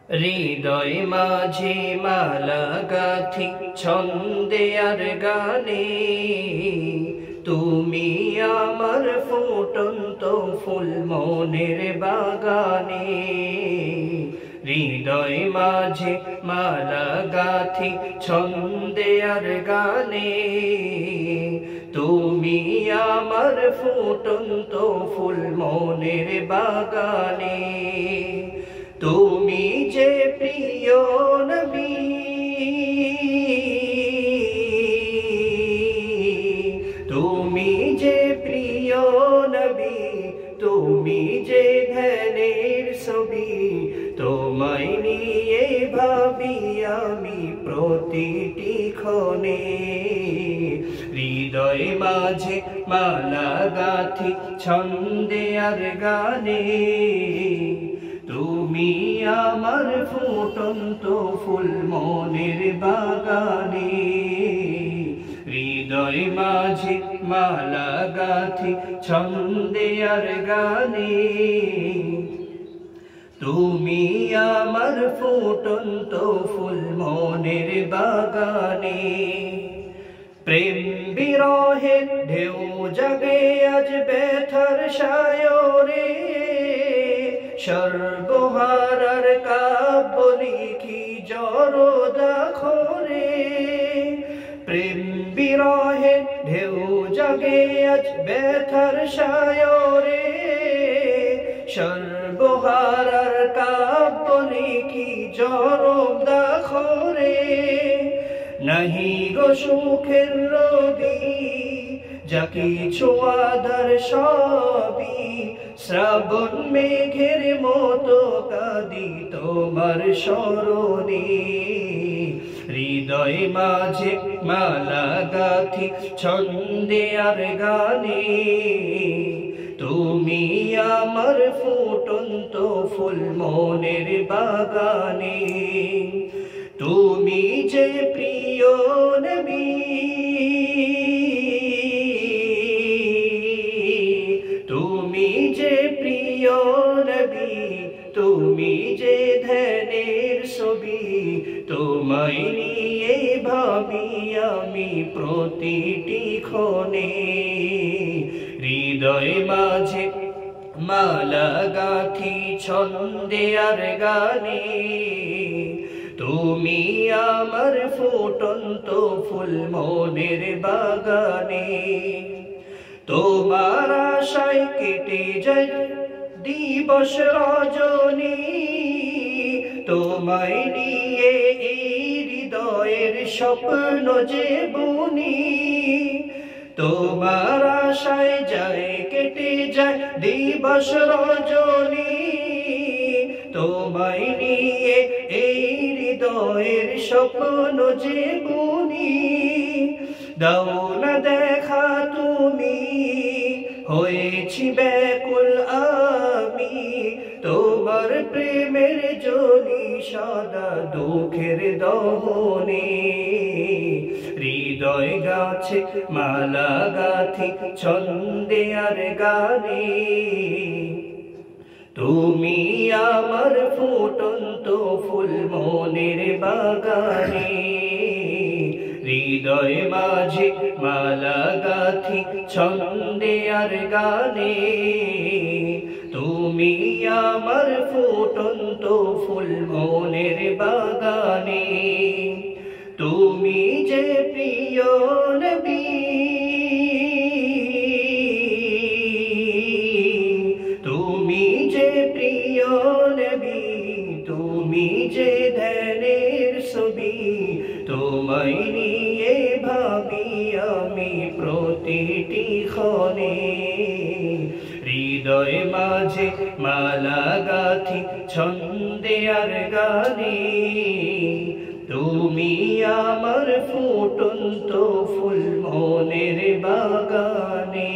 হৃদয় মাঝে মালা গাথি ছন্দে আর গানে, তুমি আমার ফুটন্ত ফুল মনের বাগানে। হৃদয় মাঝে মালা গাথি ছন্দে আর গানে, তুমি আমার ফুটন্ত ফুল মনের বাগানে। তুমি যে প্রিয় নবী, তুমি যে প্রিয় নবী, তুমি যে ধ্যানের ছবি, তোমায় নিয়ে ভাবি আমি প্রতিটি ক্ষণে। হৃদয় মাঝে মালা গাথি ছন্দে আর গানে, তুমি আমার ফুটন্ত ফুল মনের বাগানে। হৃদয় মাঝে মালা গাথি ছন্দে আর গানে, তুমি আমার ফুটন্ত ফুল মনের বাগানে। প্রেম বিরহে ঢেউ জাগে আজ ব্যথার সায়রে, সর্বহারার কাব্য লিখি জড়দাখরে। প্রেম বিরহে ঢেউ জাগে আজ ব্যথার সায়রে, সর্বহারার কাব্য লিখি জড়দাখরে। নাহি গো সুখের রবি, যা কিছু আধার সবই শ্রাবণ মেঘের মতো কাঁদি তোমার স্মরণে। হৃদয় মাঝে মালা গাথি ছন্দে আর গানে, তুমি আমার ফুটন্ত ফুল মনের বাগানে। তুমি যে প্রিয় নবী, তুমি যে প্রিয় নবী, তুমি যে ধ্যানের ছবি, তোমায় নিয়ে ভাবি আমি প্রতিটি ক্ষণে। হৃদয় মাঝে মালা গাথি ছন্দে আর গানে, তুমি আমার ফুটন্ত ফুল মনের বাগানে। তোমার আশায় কেটে যায় দিবস রজনী, তোমায় নিয়ে এই হৃদয়ের স্বপ্ন যে বুনি। তোমার আশায় যায় কেটে যায় দিবস রজনী, তোমায় নিয়ে এই হৃদয়ের স্বপ্ন যে বুনি। দাও না দেখা তুমি, হয়েছি ব্যাকুল আমি, তোমার প্রেমের জ্বলি সদা দুঃখের দহনে। হৃদয় গাছে মালা গাথি ছন্দে আর গানে, তুমি আমার ফুটন্ত ফুল মনের বাগানে। হৃদয় মাঝে মালা গাথি ছন্দে আর গানে, তুমি আমার ফুটন্ত ফুল মনের বাগানে। তুমি যে প্রিয় নবী, তুমি যে প্রিয় নবী, তুমি যে ধ্যানের ছবি, তোমায় নিয়ে ভাবি আমি প্রতিটি ক্ষণে। হৃদয় মাঝে মালা গাথি ছন্দে আর গানে, তুমি আমার ফুটন্ত ফুল মনের বাগানে।